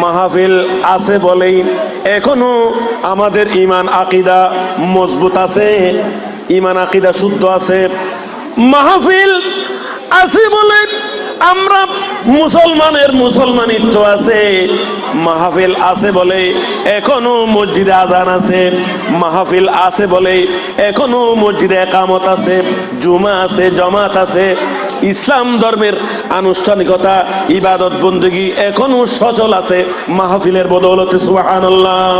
মাহফিল আছে বলেই এখনো আমাদের ঈমান আকীদা মজবুত আছে, ঈমান আকীদা শুদ্ধ আছে। মাহফিল আছে বলে আমরা মুসলমানের মুসলমানিত্ব আছে। মাহফিল আছে বলে এখনো মসজিদে আজান আছে। মাহফিল আছে বলে এখনো মসজিদে একামত আছে, জুমা আছে, জামাত আছে। ইসলাম ধর্মের আনুষ্ঠানিকতা, ইবাদত বন্দেগী এখনো সচল আছে মাহফিলের বদৌলতে। সুবহানাল্লাহ।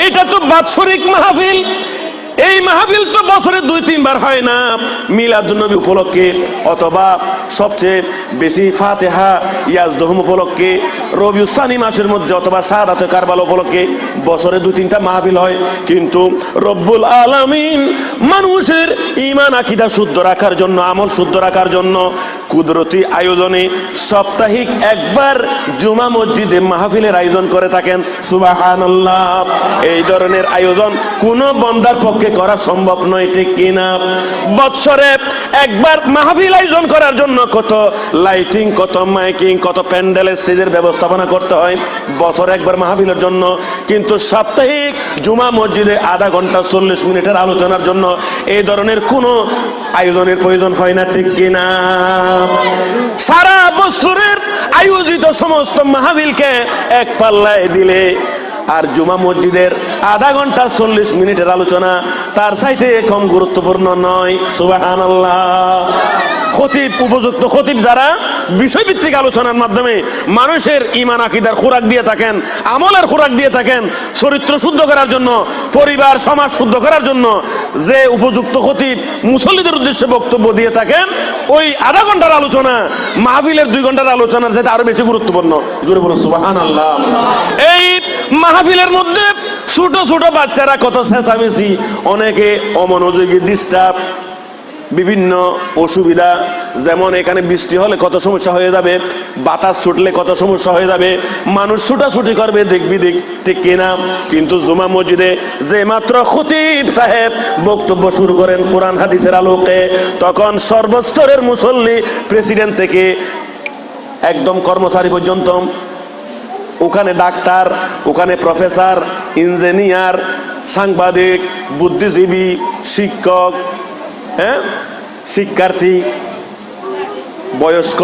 এটা তো বাৎসরিক মাহফিল। এই মাহফিল তো বছরে 2-3 বার হয় না। মিলাদুন্নবী উপলক্ষে অথবা সবচেয়ে বেশি ফাতিহা ইয়াজদহুম উপলক্ষে, রবিউল সানি মাসের মধ্যে অথবা শাহাদাতে কারবালা উপলক্ষে বছরে 2-3টা মাহফিল হয়। কিন্তু রব্বুল আলামিন মানুষের ঈমান আকীদা শুদ্ধ রাখার জন্য, আমল শুদ্ধ রাখার জন্য কুদরতি আয়োজনে সাপ্তাহিক একবার জুমা মসজিদে মাহফিলের আয়োজন করে থাকেন। সুবহানাল্লাহ। এই ধরনের আয়োজন কোনো বান্দার পক্ষে করা সম্ভব নয়, ঠিক কিনা? বছরে একবার মাহফিল আয়োজন করার জন্য কত লাইটিং, কত মাইকিং, কত প্যান্ডেলের স্টেজের ব্যবস্থাপনা করতে হয় বছরে একবার মাহফিলের জন্য। কিন্তু সাপ্তাহিক জুমা মসজিদে আধা ঘন্টা 40 মিনিটের আলোচনার জন্য এই ধরনের কোনো আয়োজনের প্রয়োজন হয় না, ঠিক কিনা? সারা বছরের আয়োজিত সমস্ত মাহফিলকে এক পাল্লায় দিলে আর জুমা মসজিদের আধা ঘন্টা 40 মিনিটের আলোচনা তার চাইতে কম গুরুত্বপূর্ণ নয়। সুবহানাল্লাহ। খতিব, উপযুক্ত খতিব যারা বিষয়ভিত্তিক আলোচনার মাধ্যমে মানুষের ঈমান আকীদার খোরাক দিয়ে থাকেন, আমলের খোরাক দিয়ে থাকেন, চরিত্র শুদ্ধ করার জন্য, পরিবার সমাজ শুদ্ধ করার জন্য যে উপযুক্ত খতিব মুসল্লিদের উদ্দেশ্যে বক্তব্য দিয়ে থাকেন, ওই আধা ঘন্টার আলোচনা মাহফিলের 2 ঘন্টার আলোচনার চাইতে আরো বেশি গুরুত্বপূর্ণ। জোরে বলুন সুবহানাল্লাহ। এই মাহফিলের মধ্যে ছোট ছোট বাচ্চারা কত চেঁচামেচি, অনেকে অমনোযোগী, ডিস্টার্ব, বিভিন্ন অসুবিধা। যেমন এখানে বৃষ্টি হলে কত সমস্যা হয়ে যাবে, বাতাস ছুটলে কত সমস্যা হয়ে যাবে, মানুষ ছুটাছুটি করবে দেখবি দেখ, ঠিক কিনা? কিন্তু জুমা মসজিদে যে মাত্র খতিব সাহেব বক্তব্য শুরু করেন কোরআন হাদিসের আলোকে, তখন সর্বস্তরের মুসল্লি, প্রেসিডেন্ট থেকে একদম কর্মচারী পর্যন্ত, ওখানে ডাক্তার, ওখানে প্রফেসর, ইঞ্জিনিয়ার, সাংবাদিক, বুদ্ধিজীবী, শিক্ষক, শিক্ষার্থী, বয়স্ক,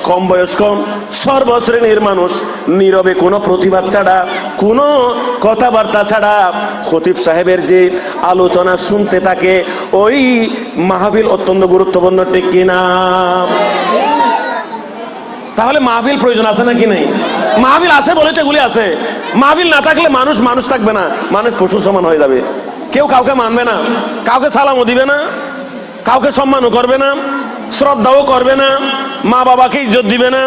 কম বয়স্ক, সর্বশ্রেণীর মানুষ নীরবে কোনো প্রতিবাদ ছাড়া, কোনো কথাবার্তা ছাড়া খতিব সাহেবের যে আলোচনা শুনতে থাকে, ওই মাহফিল অত্যন্ত গুরুত্বপূর্ণ, ঠিক কিনা? তাহলে মাহফিল প্রয়োজন আছে নাকি নেই? মাহফিল আছে বলে তো এগুলি আছে। মাহফিল না থাকলে মানুষ মানুষ থাকবে না, মানুষ পশুর সমান হয়ে যাবে। কেউ কাউকে মানবে না, কাউকে সালামও দিবে না, কাউকে সম্মানও করবে না, শ্রদ্ধাও করবে না, মা বাবাকে ইজ্জত দিবে না,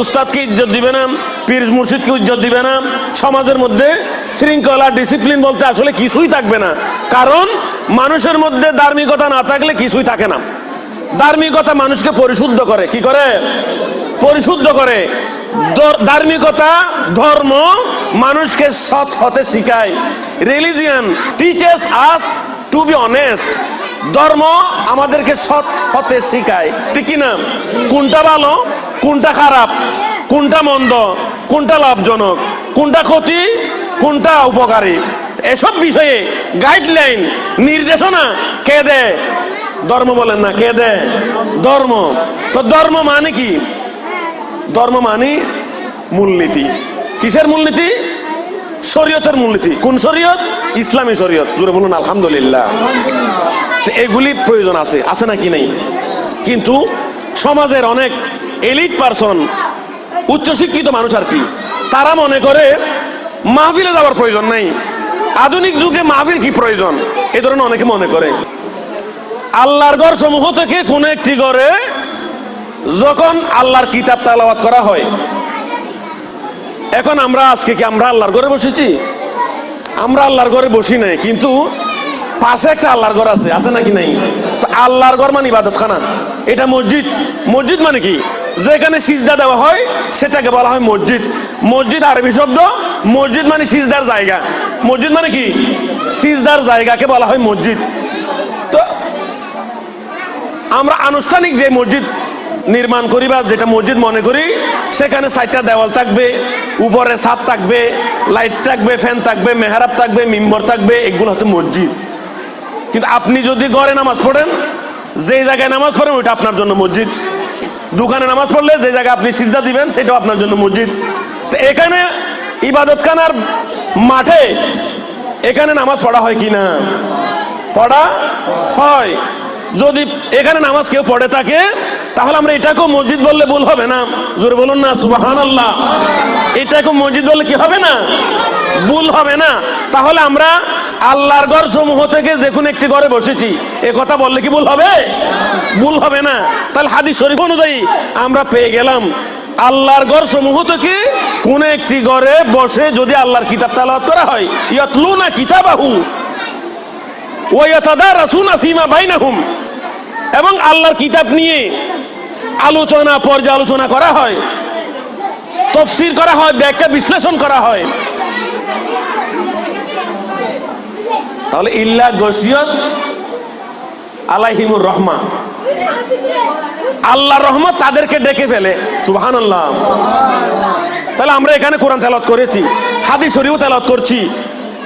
উস্তাদকে ইজ্জত দিবে না, পীর মুর্শিদকে ইজ্জত দিবে না। সমাজের মধ্যে শৃঙ্খলা, ডিসিপ্লিন বলতে আসলে কিছুই থাকবে না। কারণ মানুষের মধ্যে ধার্মিকতা না থাকলে কিছুই থাকে না। ধার্মিকতা মানুষকে পরিশুদ্ধ করে। কি করে? পরিশুদ্ধ করে। ধার্মিকতা, ধর্ম মানুষকে সৎ হতে শিখায়। Religion teaches us to be honest. ধর্ম আমাদেরকে সৎ হতে শিখায়, ঠিক কিনা? কোনটা ভালো, কোনটা খারাপ, কোনটা মন্দ, কোনটা লাভজনক, কোনটা ক্ষতি, কোনটা উপকারী, এসব বিষয়ে গাইডলাইন, নির্দেশনা কে দেয়? ধর্ম। বলেন না, কে দেয়? ধর্ম। তো ধর্ম মানে কি? ধর্ম মানে মূলনীতি। কিসের মূলনীতি? শরীয়তের মূলনীতি। কোন শরীয়ত? ইসলামী শরীয়ত। জোরে বলুন আলহামদুলিল্লাহ। তো এগুলি প্রয়োজন আছে, আছে নাকি নেই? কিন্তু সমাজের অনেক এলিট পারসন, উচ্চশিক্ষিত মানুষ আর কি, তারা মনে করে মাহফিলে যাওয়ার প্রয়োজন নাই। আধুনিক যুগে মাহফিল কি প্রয়োজন, এই ধরনের অনেকে মনে করে। আল্লাহর ঘর সমূহ থেকে কোন একটি ঘরে যখন আল্লাহর কিতাব তেলাওয়াত করা হয়, এখন আমরা আজকে কি আমরা আল্লাহর ঘরে বসেছি? আমরা আল্লাহর ঘরে বসি নাই, কিন্তু পাশে একটা আল্লাহর ঘর আছে, আছে নাকি নাই? তো আল্লাহর ঘর মানে ইবাদতখানা, এটা মসজিদ। মসজিদ মানে কি? যেখানে সিজদা দেওয়া হয় সেটাকে বলা হয় মসজিদ। মসজিদ আরবি শব্দ, মসজিদ মানে সিজদার জায়গা। মসজিদ মানে কি? সিজদার জায়গাকে বলা হয় মসজিদ। তো আমরা আনুষ্ঠানিক যে মসজিদ নির্মাণ করি বা যেটা মসজিদ মনে করি, সেখানে 4টা দেওয়াল থাকবে, উপরে ছাদ থাকবে, লাইট থাকবে, ফ্যান থাকবে, মেহরাব থাকবে, মিম্বর থাকবে, এগুলো হচ্ছে মসজিদ। কিন্তু আপনি যদি ঘরে নামাজ পড়েন, যে জায়গায় নামাজ পড়েন ওইটা আপনার জন্য মসজিদ। দোকানে নামাজ পড়লে যে জায়গায় আপনি সিজদা দিবেন সেটাও আপনার জন্য মসজিদ। তো এখানে ইবাদতখানার মাঠে এখানে নামাজ পড়া হয় কি না? পড়া হয়। যদি এখানে নামাজ কেউ পড়ে থাকে তাহলে আমরা এটাকেও মসজিদ বললে ভুল হবে না? জোরে বলুন না সুবহানাল্লাহ। এটাকেও মসজিদ বললে কি হবে না? ভুল হবে না। তাহলে আমরা আল্লাহর ঘর সমূহ থেকে যে কোনো একটি ঘরে বসেছি এ কথা বললে কি ভুল হবে? ভুল হবে না। তাহলে হাদিস শরীফ অনুযায়ী আমরা পেয়ে গেলাম আল্লাহর ঘর সমূহ থেকে কোন একটি ঘরে বসে যদি আল্লাহর কিতাব তেলাওয়াত করা হয়, ইয়াতলুনা কিতাবাহু ওয়া ইয়াতাদারাসুনা ফীমা বাইনাহুম, এবং আল্লাহর কিতাব নিয়ে আলোচনা পর্যালোচনা করা হয়, তাফসীর করা হয়, ব্যাখ্যা বিশ্লেষণ করা হয়, তাহলে ইল্লা গশিয়াত আলাইহিমুর রহমা, আল্লাহর রহমত তাদেরকে ডেকে ফেলে। সুবহানাল্লাহ। তাহলে আমরা এখানে কোরআন তেলাওয়াত করেছি, হাদিস শরীফ তেলাওয়াত করছি,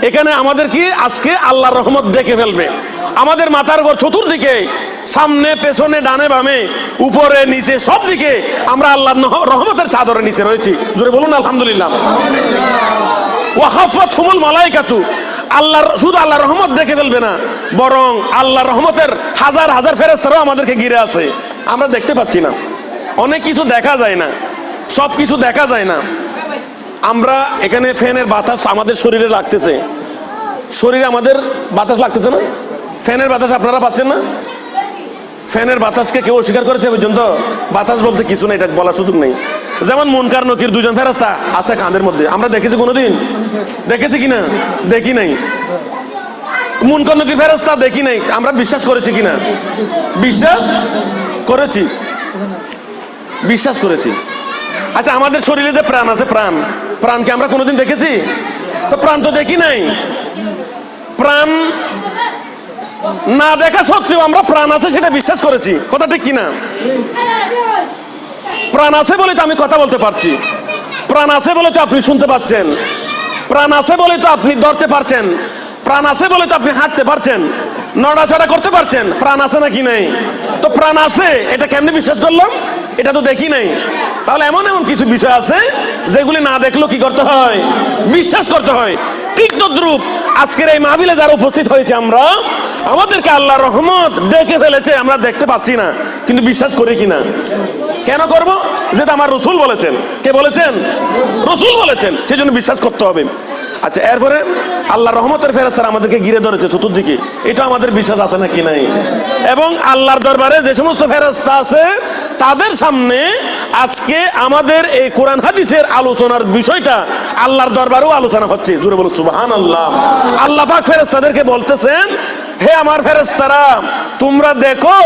এখানে আমাদের কি আজকে আল্লাহর রহমত ডেকে ফেলবে। আমাদের মাথার উপর চতুর্দিকে, সামনে পেছনে ডানে বামে উপরে নিচে সব দিকে আমরা আল্লাহর রহমতের চাদরের নিচে রয়েছি। জোরে বলুন আলহামদুলিল্লাহ। ওয়া খাফাতহুমুল মালাইকাতু, আল্লাহর শুধু আল্লাহর রহমত ডেকে ফেলবে না, বরং আল্লাহর রহমতের হাজার হাজার ফেরেশতারাও আমাদেরকে ঘিরে আছে। আমরা দেখতে পাচ্ছি না, অনেক কিছু দেখা যায় না, সব কিছু দেখা যায় না। আমরা এখানে ফ্যানের বাতাস আমাদের শরীরে লাগতেছে, শরীরে আমাদের বাতাস লাগতেছে না? ফ্যানের বাতাস আপনারা পাচ্ছেন না? ফ্যানের বাতাসকে কেউ অস্বীকার করেছে পর্যন্ত? বাতাস বলতে কিছু নেই, এটা বলার সুযোগ নেই। যেমন মুনকার নকির দুজন ফেরেশতা আছে কাঁধের মধ্যে, আমরা দেখেছি কোনোদিন? দেখেছি কিনা? দেখি নাই। মুনকার নকির ফেরেশতা দেখি নাই, আমরা বিশ্বাস করেছি কিনা? বিশ্বাস করেছি, বিশ্বাস করেছি। আচ্ছা, আমাদের শরীরে যে প্রাণ আছে, প্রাণকে আমরা কোনোদিন দেখেছি? তো প্রাণ তো দেখি নাই। প্রাণ না দেখা সত্ত্বেও আমরা প্রাণ আছে সেটা বিশ্বাস করেছি, কথা ঠিক কিনা? প্রাণ আছে বলে তো আমি কথা বলতে পারছি, প্রাণ আছে বলে তো আপনি শুনতে পাচ্ছেন, প্রাণ আছে বলে তো আপনি ধরতে পারছেন, প্রাণ আছে বলে তো আপনি হাঁটতে পারছেন, নড়াচড়া করতে পারছেন। প্রাণ আছে নাকি নাই? তো প্রাণ আছে এটা কেমনে বিশ্বাস করলাম? এটা তো দেখি নাই। তাহলে এমন এমন কিছু বিষয় আছে যেগুলি না দেখলেও কি করতে হয়? বিশ্বাস করতে হয়। ঠিক তদ্রূপ আজকের এই মাহফিলে যারা উপস্থিত হয়েছে, আমরা আমাদেরকে আল্লাহর রহমত ডেকে ফেলেছে, আমরা দেখতে পাচ্ছি না, কিন্তু বিশ্বাস করি কিনা? কেন করব? যেটা আমার রসুল বলেছেন। কে বলেছেন? রসুল বলেছেন, সেজন্য বিশ্বাস করতে হবে। আচ্ছা, এরপরে আল্লাহর রহমতের ফেরেশতারা আমাদেরকে ঘিরে ধরেছে চতুর্দিকে, এটা আমাদের বিশ্বাস আছে নাকি নাই? এবং আল্লাহর দরবারে যে সমস্ত ফেরেশতা আছে তাদের সামনে আজকে আমাদের এই কোরআন হাদিসের আলোচনার বিষয়টা আল্লাহর দরবারেও আলোচনা হচ্ছে। জোরে বলুন সুবহানাল্লাহ। আল্লাহ পাক ফেরেশতাদেরকে বলতেছেন, হে আমার ফেরেশতারা, তোমরা দেখো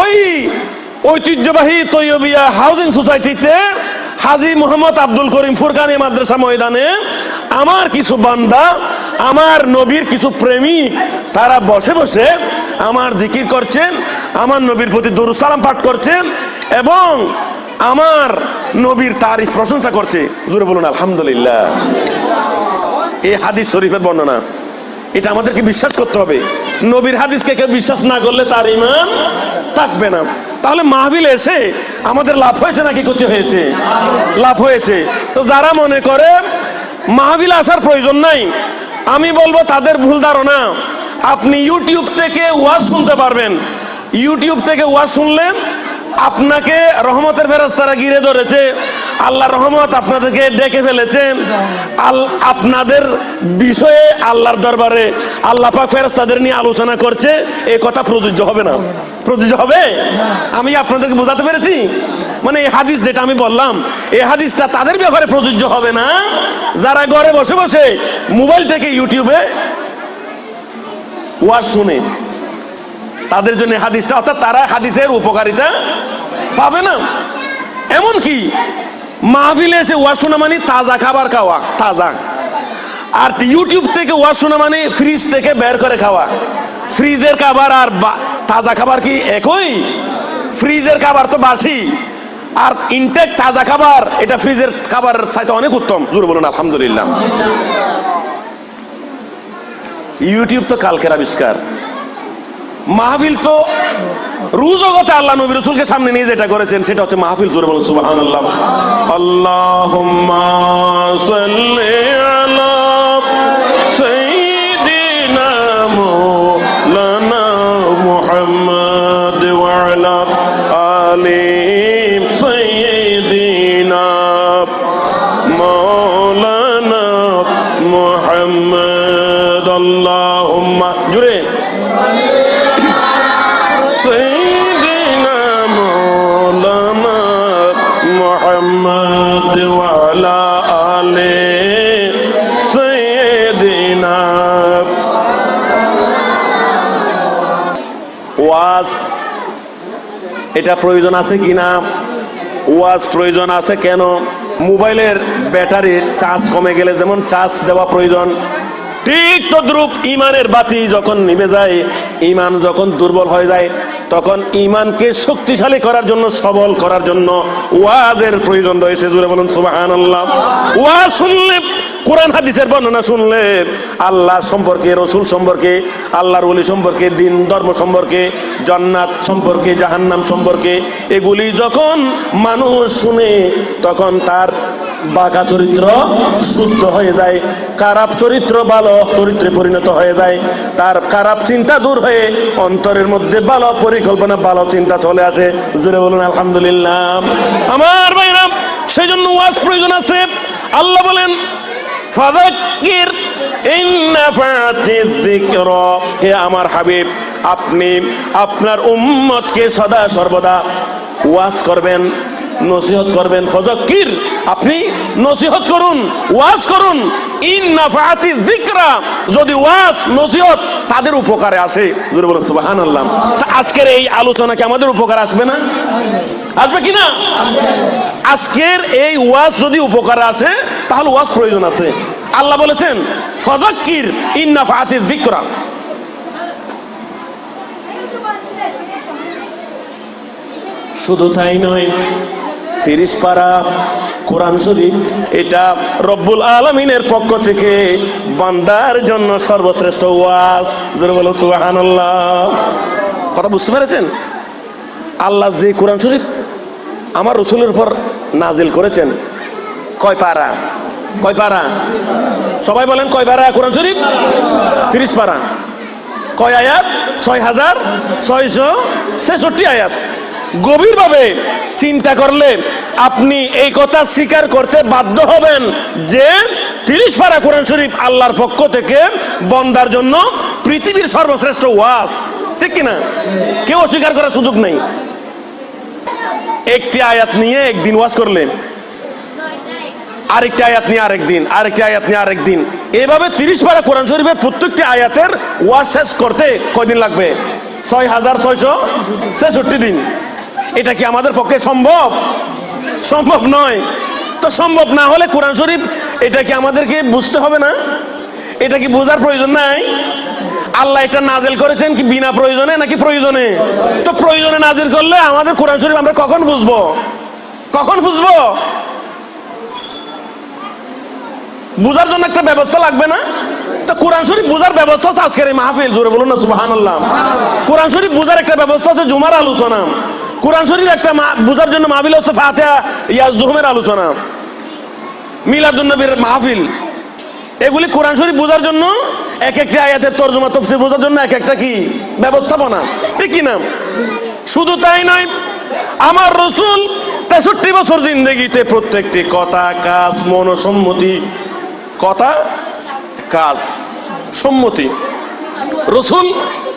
ওই ঐতিহ্যবাহী তৈয়বিয়া হাউজিং সোসাইটিতে হাজী মোহাম্মদ আব্দুল করিম ফুরকানি মাদ্রাসা ময়দানে আমার কিছু বান্দা, আমার নবীর কিছু প্রেমিক, তারা বসে বসে আমার জিকির করছেন, আমার নবীর প্রতি দরুদ সালাম পাঠ করছেন এবং আমার নবীর তারিফ প্রশংসা করছে। জোরে বলুন আলহামদুলিল্লাহ। এই হাদিস শরীফের বর্ণনা, এটা আমাদেরকে বিশ্বাস করতে হবে। নবীর হাদিসকে কেউ বিশ্বাস না করলে তার ঈমান থাকবে না। তাহলে মাহফিলে এসে আমাদের লাভ হয়েছে নাকি ক্ষতি হয়েছে? লাভ হয়েছে। তো যারা মনে করে মাহফিলে আসার প্রয়োজন নাই, আমি বলবো তাদের ভুল ধারণা। আপনি ইউটিউব থেকে ওয়াজ শুনতে পারবেন, ইউটিউব থেকে ওয়াজ শুনলে আপনাকে রহমতের ফেরেশতারা ঘিরে ধরেছে, আল্লাহর রহমত আপনাদেরকে ডেকে ফেলেছেন, আপনাদের বিষয়ে আল্লাহর দরবারে আল্লাহ পাক ফেরেশতাদের নিয়ে আলোচনা করছে, এই কথা প্রযোজ্য হবে না। প্রযোজ্য হবে? আমি আপনাদেরকে বোঝাতে পেরেছি? মানে এই হাদিস যেটা আমি বললাম, এই হাদিসটা তাদের ব্যাপারে প্রযোজ্য হবে না যারা ঘরে বসে বসে মোবাইল থেকে ইউটিউবে ওয়াজ শুনে। তাদের জন্য হাদিসটা, অর্থাৎ তারা হাদিসের উপকারিতা পাবে না। এমনকি মাহফিলে এসে ওয়াজ শোনা মানে তাজা খাবার খাওয়া, তাজা। আর ইউটিউব থেকে ওয়াজ শোনা মানে ফ্রিজ থেকে বের করে খাওয়া। ফ্রিজের খাবার আর তাজা খাবার কি একই? ফ্রিজের খাবার তো বাসি, আর ইনটেক তাজা খাবার এটা ফ্রিজের খাবারের চাইতে অনেক উত্তম। জোরে বলুন আলহামদুলিল্লাহ। ইউটিউব তো কালকের আবিষ্কার, মাহফিল তো রুজগতে আল্লাহ নবী রাসূলকে সামনে নিয়ে যেটা করেছেন সেটা হচ্ছে মাহফিল। জোরে বলুন সুবহানাল্লাহ। আল্লাহুম্মা সাল্লি আলা সাইয়্যিদিনা মাওলানা মুহাম্মদ ওয়া আলা আলি সাইয়্যিদিনা মাওলানা মুহাম্মদ। আল্লাহুম্মা জুড়ে محمد وعلى آل سيدنا। ওয়াজ এটা প্রয়োজন আছে কিনা? ওয়াজ প্রয়োজন আছে কেন? মোবাইলের ব্যাটারির চার্জ কমে গেলে যেমন চার্জ দেওয়া প্রয়োজন, ঠিক তদ্রূপ ইমানের বাতি যখন নিভে যায়, ইমান যখন দুর্বল হয়ে যায়, তখন ইমানকে শক্তিশালী করার জন্য, সবল করার জন্য ওয়াজের প্রয়োজন রয়েছে। জোরে বলুন সুবহানাল্লাহ। ওয়াজ শুনলে, কোরআন হাদিসের বর্ণনা শুনলে, আল্লাহ সম্পর্কে, রসুল সম্পর্কে, আল্লাহর ওলি সম্পর্কে, দিন ধর্ম সম্পর্কে, জান্নাত সম্পর্কে, জাহান্নাম সম্পর্কে, এগুলি যখন মানুষ শুনে তখন তার বাঁকা চরিত্র শুদ্ধ হয়ে যায়, খারাপ চরিত্র ভালো চরিত্রে পরিণত হয়ে যায়, তার খারাপ চিন্তা দূর হয়ে অন্তরের মধ্যে ভালো পরিকল্পনা, ভালো চিন্তা চলে আসে। জোরে বলুন আলহামদুলিল্লাহ। আমার ভাইরা, সেই জন্য ওয়াজ প্রয়োজন আছে। আল্লাহ বলেন ফাযাক্কির ইন নাফাতিয যিকরা, হে আমার হাবিব, আপনি আপনার উম্মতকে সদা সর্বদা ওয়াজ করবেন, নসিহত করবেন। ফাযাক্কির, আপনি নসিহত করুন, ওয়াজ করুন। ইন নাফাতিয যিকরা, যদি ওয়াজ নসিহত তাদের উপকারে আসে। জোরে বলুন সুবহানাল্লাহ। তা আজকের এই আলোচনা কি আমাদের উপকার আসবে না? আসবে কি না? আজকের এই ওয়াজ যদি উপকারে আসে তাহলে ওয়াজ প্রয়োজন আছে। আল্লাহ বলেছেন ফাযাক্কির ইন নাফাতিয যিকরা। শুধু তাই নয়, 30 পারা কোরআন শরীফ এটা রব্বুল আলামিনের পক্ষ থেকে বান্দার জন্য সর্বশ্রেষ্ঠ ওয়াজ। জোরে বলো সুবহানাল্লাহ। কথা বুঝতে পেরেছেন? আল্লাহ যে কোরআন শরীফ আমার রাসূলের উপর নাজিল করেছেন, কয় পারা? কয় পারা? সবাই বলেন কয় পারা কোরআন শরীফ? 30 পারা। কয় আয়াত? 6666 আয়াত। গভীরভাবে চিন্তা করলে আপনি এই কথা স্বীকার করতে বাধ্য হবেন যে 30 পারা কোরআন শরীফ আল্লাহর পক্ষ থেকে বান্দার জন্য পৃথিবীর সর্বশ্রেষ্ঠ ওয়াজ। ঠিক কিনা? কেউ অস্বীকার করার সুযোগ নেই। একটি আয়াত নিয়ে একদিন ওয়াজ করলে, আরেকটি আয়াত নিয়ে আরেকদিন, আরেকটি আয়াত নিয়ে আরেকদিন, এভাবে 30 পারা কোরআন শরীফের প্রত্যেকটি আয়াতের ওয়াজ শেষ করতে কয়দিন লাগবে? 6666 দিন। এটা কি আমাদের পক্ষে সম্ভব? সম্ভব নয়। তো সম্ভব না হলে কোরআন শরীফ এটা কি আমাদেরকে বুঝতে হবে না? এটা কি বোঝার প্রয়োজন নাই? আল্লাহ এটা নাজিল করেছেন কি বিনা প্রয়োজনে নাকি প্রয়োজনে? তো প্রয়োজনে নাজিল করলে আমাদের কোরআন শরীফ আমরা কখন বুঝবো? কখন বুঝবো? বুঝার জন্য একটা ব্যবস্থা লাগবে না? তো কোরআন শরীফ বুঝার ব্যবস্থা হচ্ছে আজকের এই মাহফিল। জোরে বলুন না সুবহানাল্লাহ। কোরআন শরীফ বুঝার একটা ব্যবস্থা হচ্ছে জুমার আলোচনা। কোরআন শরীফ একটা বুঝার জন্য মাহফিল হচ্ছে ফাতিহা ইয়াজদুহুমের আলোচনা, মিলাদুন নবীর মাহফিল। এগুলি কোরআন শরীফ বুঝার জন্য এক একটা আয়াতের তরজমা তাফসীর বোঝার জন্য এক একটা কি ব্যবস্থাপনা। ঠিক কি না? শুধু তাই নয়, আমার রাসূল 63 বছর জিন্দেগিতে প্রত্যেকটি কথা, কাজ, মনসম্মতি, কথা, কাজ, সম্মতি, রাসূল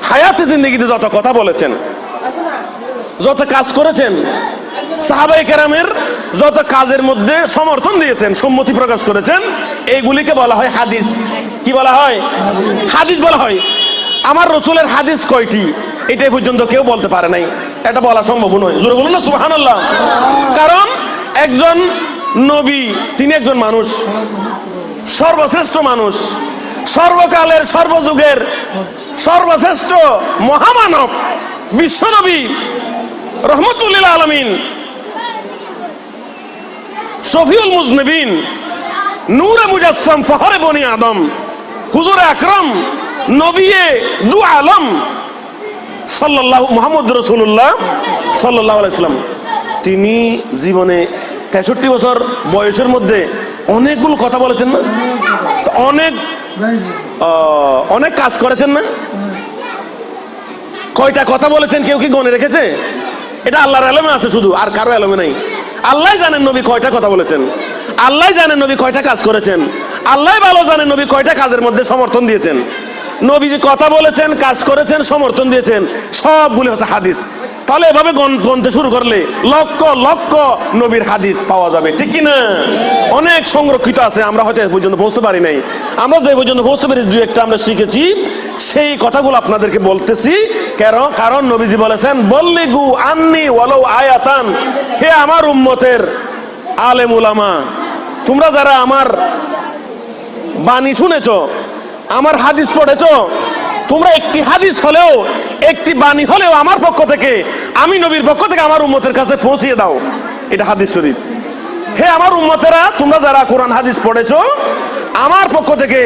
হায়াতে জিন্দেগিতে যত কথা বলেছেন, যত কাজ করেছেন, সাহাবায়ে কেরামের যত কাজের মধ্যে সমর্থন দিয়েছেন, সম্মতি প্রকাশ করেছেন, এইগুলিকে বলা হয় হাদিস। কি বলা হয়? হাদিস বলা হয়। আমার রাসূলের হাদিস কয়টি এটা পর্যন্ত কেউ বলতে পারে নাই, এটা বলা সম্ভব নয়। জোরে বলুন না সুবহানাল্লাহ। কারণ একজন নবী, তিনি একজন মানুষ, সর্বশ্রেষ্ঠ মানুষ, সর্বকালের সর্বযুগের সর্বশ্রেষ্ঠ মহামানব, বিশ্বনবী, রহমতুল লিল আলামিন, শফিউল মুজনিবিন, নূরে মুজাসসাম, ফখরে বনি আদম, হুজুর আকরাম, নবিয়ে দু আলম সাল্লাল্লাহু মুহাম্মদ রাসূলুল্লাহ সাল্লাল্লাহু আলাইহি সাল্লাম, তিনি জীবনে 63 বছর বয়সের মধ্যে অনেকগুলো কথা বলেছেন না? অনেক কাজ করেছেন না? কয়টা কথা বলেছেন কেউ কি গণে রেখেছে? এটা আল্লাহর ইলমে আছে শুধু, আর কারো ইলমে নাই। আল্লাহ জানেন নবী কয়টা কথা বলেছেন, আল্লাহ জানেন নবী কয়টা কাজ করেছেন, আল্লাহ ভালো জানেন নবী কয়টা কাজের মধ্যে সমর্থন দিয়েছেন। নবীজি কথা বলেছেন, কাজ করেছেন, সমর্থন দিয়েছেন, সবগুলো হচ্ছে হাদিস। তাহলে এভাবে গণতে শুরু করলে লক্ষ লক্ষ নবীর হাদিস পাওয়া যাবে, ঠিক কি না? অনেক সংরক্ষিত আছে, আমরা হয়তো এ পর্যন্ত পৌঁছতে পারি নাই। আমরা যে পর্যন্ত পৌঁছতে পারি দুই একটা আমরা শিখেছি, সেই কথাগুলো আপনাদেরকে বলতেছি। কারণ নবীজি বলেছেন, বল্লিগু আন্নি ওয়ালাউ আয়াতান, হে আমার উম্মতের আলেম উলামা, তোমরা যারা আমার বাণী শুনেছ, আমার হাদিস পড়েছ, তোমরা একটি হাদিস হলেও, একটি বাণী হলেও আমার পক্ষ থেকে, আমি নবীর পক্ষ থেকে আমার উম্মতের কাছে পৌঁছিয়ে দাও। এটা হাদিস শরীফ। হে আমার উম্মতেরা, তোমরা যারা কোরআন হাদিস পড়েছ, আমার পক্ষ থেকে,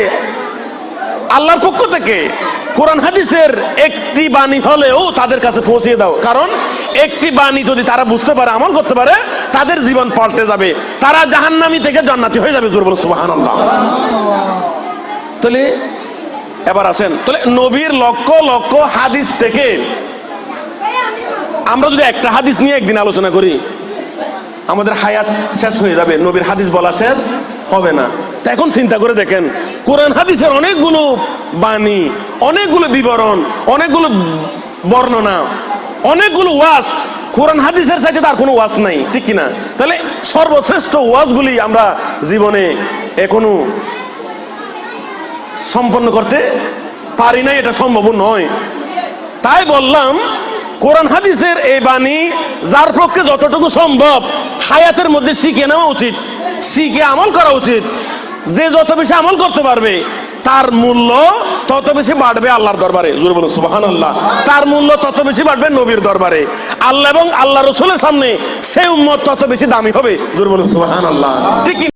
আল্লাহর পক্ষ থেকে কোরআন হাদিসের একটি বাণী হলেও তাদের কাছে পৌঁছিয়ে দাও। কারণ একটি বাণী যদি তারা বুঝতে পারে, আমল করতে পারে, তাদের জীবন পাল্টে যাবে, তারা জাহান্নামী থেকে জান্নাতি হয়ে যাবে। জোরে বলো সুবহানাল্লাহ। তাহলে এবার আসেন, তাহলে নবীর লক্ষ লক্ষ হাদিস থেকে আমরা যদি একটা হাদিস নিয়ে একদিন আলোচনা করি, আমাদের হায়াত শেষ হয়ে যাবে, নবীর হাদিস বলা শেষ হবে না। তা এখন চিন্তা করে দেখেন, কোরআন হাদিসের অনেকগুলো বাণী, অনেকগুলো বিবরণ, অনেকগুলো বর্ণনা, অনেকগুলো ওয়াজ, কোরআন হাদিসের চাইতে তার কোনো ওয়াজ নাই, ঠিক কিনা? তাহলে সর্বশ্রেষ্ঠ ওয়াজগুলি আমরা জীবনে এখনো সম্পন্ন করতে পারি নাই, এটা সম্ভব নয়। তাই বললাম, কোরআন হাদিসের এই বাণী যার পক্ষে যতটুকু সম্ভব হায়াতের মধ্যে শিখে নেওয়া উচিত, শিখে আমল করা উচিত। যে যত বেশি আমল করতে পারবে তার মূল্য তত বেশি বাড়বে আল্লাহর দরবারে। জোরে বলুন সুবহানাল্লাহ। তার মূল্য তত বেশি বাড়বে নবীর দরবারে, আল্লাহ এবং আল্লাহ রসুলের সামনে সেই উম্মত তত বেশি দামি হবে। জোরে বলুন সুবহানাল্লাহ। ঠিক